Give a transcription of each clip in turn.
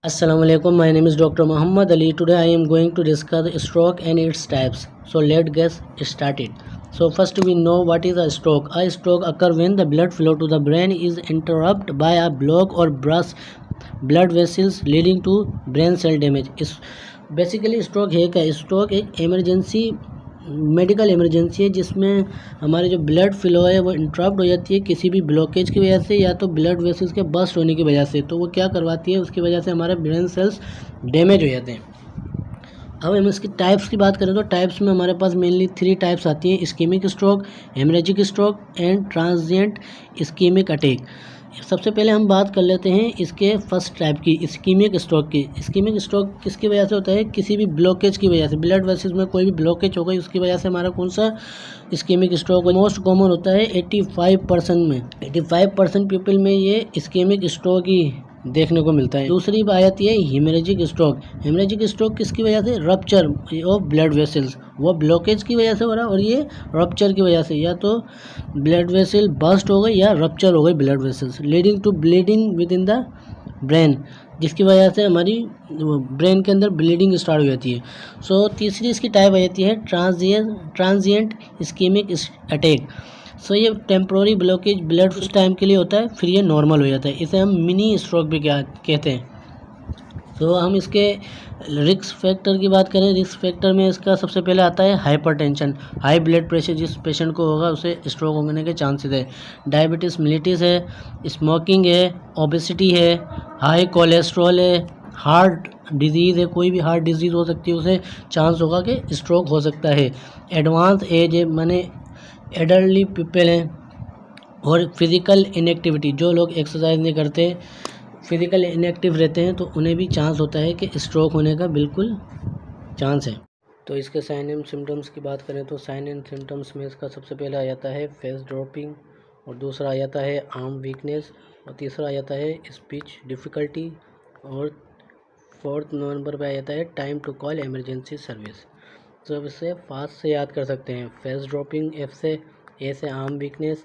Assalamualaikum. My name is Dr. Muhammad Ali. Today I am going to discuss stroke and its types. So let's get started. So first we know what is a stroke. A stroke occurs when the blood flow to the brain is interrupted by a block or burst blood vessels leading to brain cell damage. Basically stroke है क्या? Stroke एक emergency medical emergency है जिसमें हमारे जो blood flow है वो interrupt हो जाती है किसी भी ब्लॉकेज की वजह से या तो ब्लड वेसल्स के बस्ट होने की वजह से। तो वो क्या करवाती है, उसकी वजह से हमारे ब्रेन सेल्स डैमेज हो जाते हैं। अब हम इसकी टाइप्स की बात करें तो टाइप्स में हमारे पास मेनली 3 टाइप्स आती हैं: ischaemic stroke, haemorrhagic stroke and transient ischaemic attack. सबसे पहले हम बात कर लेते हैं इसके फर्स्ट टाइप की, इस्कीमिक स्ट्रोक की। इस्कीमिक स्ट्रोक किसकी वजह से होता है? किसी भी ब्लॉकेज की वजह से, ब्लड वेसल्स में कोई भी ब्लॉकेज हो गई उसकी वजह से हमारा कौन सा इस्कीमिक स्ट्रोक मोस्ट कॉमन होता है 85% में। 85% पीपल में ये इस्कीमिक स्ट्रोक ही देखने को मिलता है। दूसरी बात आती है हेमरेजिक स्ट्रोक। हेमरेजिक स्ट्रोक किसकी वजह से? रप्चर ऑफ ब्लड वेसल्स, वो ब्लॉकेज की वजह से हो रहा है और ये रप्चर की वजह से, या तो ब्लड वेसल बस्ट हो गई या रप्चर हो गई blood vessels, leading to bleeding within the brain, जिसकी वजह से हमारी ब्रेन के अंदर ब्लीडिंग स्टार्ट हो जाती है। सो तीसरी इसकी टाइप आ जाती है ट्रांजिएंट इस्कीमिक अटैक। सो ये टेम्प्रोरी ब्लॉकेज ब्लड उस टाइम के लिए होता है, फिर ये नॉर्मल हो जाता है। इसे हम मिनी स्ट्रोक भी क्या कहते हैं। तो हम इसके रिस्क फैक्टर की बात करें, रिस्क फैक्टर में इसका सबसे पहले आता है हाइपरटेंशन, हाई ब्लड प्रेशर जिस पेशेंट को होगा उसे स्ट्रोक होने के चांसेस है। डायबिटीज़ मिलिटिस है, स्मोकिंग है, ओबेसिटी है, हाई कोलेस्ट्रॉल है, हार्ट डिजीज़ है, कोई भी हार्ट डिजीज़ हो सकती है, उसे चांस होगा कि स्ट्रोक हो सकता है। एडवांस एज है, माने एडल्टली पीपल हैं, और फिज़िकल इनएक्टिविटी, जो लोग एक्सरसाइज नहीं करते, फिज़िकल इनएक्टिव रहते हैं, तो उन्हें भी चांस होता है कि स्ट्रोक होने का बिल्कुल चांस है। तो इसके साइन एंड सिम्टम्स की बात करें तो साइन एंड सिम्टम्स में इसका सबसे पहले आ जाता है फेस ड्रॉपिंग, और दूसरा आ जाता है आर्म वीकनेस, और तीसरा आ जाता है स्पीच डिफ़िकल्टी, और 4 नवंबर पर आ जाता है time to call emergency service. तो अब इसे फास्ट से याद कर सकते हैं। फेस ड्रॉपिंग एफ से, ए से आर्म वीकनेस,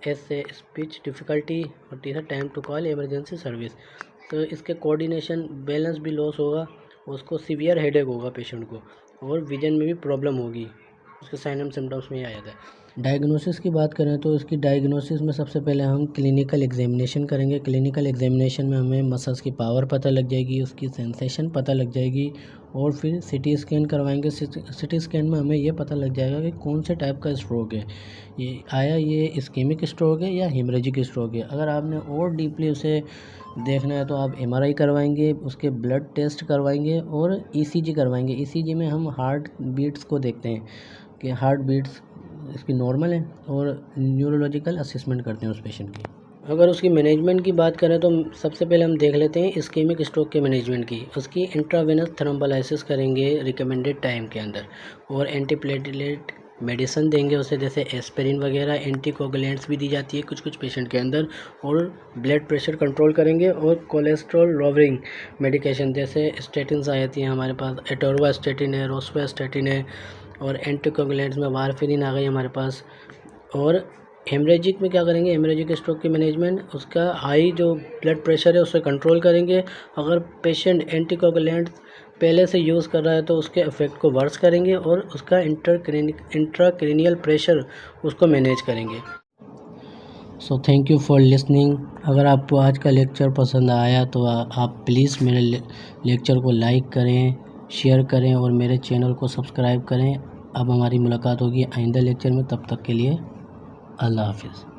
एस से स्पीच डिफ़िकल्टी, और तीसरा time to call emergency service. तो इसके कोऑर्डिनेशन बैलेंस भी लॉस होगा, उसको सीवियर हेडेक होगा पेशेंट को, और विजन में भी प्रॉब्लम होगी। उसके साइन एंड सिम्टम्स में ही आ जाता है। डायग्नोसिस की बात करें तो इसकी डायग्नोसिस में सबसे पहले हम क्लिनिकल एग्जामिनेशन करेंगे। क्लिनिकल एग्जामिनेशन में हमें मसल्स की पावर पता लग जाएगी, उसकी सेंसेशन पता लग जाएगी, और फिर सिटी स्कैन करवाएंगे। सिटी स्कैन में हमें ये पता लग जाएगा कि कौन से टाइप का स्ट्रोक है, ये इस्कीमिक स्ट्रोक है या हेमरेजिक स्ट्रोक है। अगर आपने और डीपली उसे देखना है तो आप MRI करवाएंगे, उसके ब्लड टेस्ट करवाएंगे और ECG करवाएंगे। ECG में हम हार्ट बीट्स को देखते हैं कि हार्ट बीट्स इसकी नॉर्मल है, और न्यूरोलॉजिकल असेसमेंट करते हैं उस पेशेंट की। अगर उसकी मैनेजमेंट की बात करें तो सबसे पहले हम देख लेते हैं इस्कीमिक स्ट्रोक के मैनेजमेंट की। उसकी इंट्रावेनस थ्रोम्बोलाइसिस करेंगे रिकमेंडेड टाइम के अंदर, और एंटीप्लेटलेट मेडिसिन देंगे उसे, जैसे एस्पिरिन वगैरह। एंटीकोगुलेंट्स भी दी जाती है कुछ कुछ पेशेंट के अंदर, और ब्लड प्रेशर कंट्रोल करेंगे, और कोलेस्ट्रॉल लोअरिंग मेडिकेशन जैसे स्टेटिन्स आ जाती हैं हमारे पास, एटोरवास्टेटिन है, रोस्वास्टेटिन है, और एंटीकोगुलेंट्स में वारफेरिन आ गई हमारे पास। और हेमरेजिक में क्या करेंगे? हेमरेजिक स्ट्रोक की मैनेजमेंट, उसका हाई जो ब्लड प्रेशर है उसे कंट्रोल करेंगे। अगर पेशेंट एंटीकोगुलेंट पहले से यूज़ कर रहा है तो उसके इफेक्ट को वर्स करेंगे, और उसका इंट्राक्रेनियल प्रेशर उसको मैनेज करेंगे। So thank you for listening. अगर आपको आज का लेक्चर पसंद आया तो आप प्लीज़ मेरे लेक्चर को लाइक करें, शेयर करें, और मेरे चैनल को सब्सक्राइब करें। अब हमारी मुलाकात होगी आइंदा लेक्चर में, तब तक के लिए अल्लाह हाफिज़।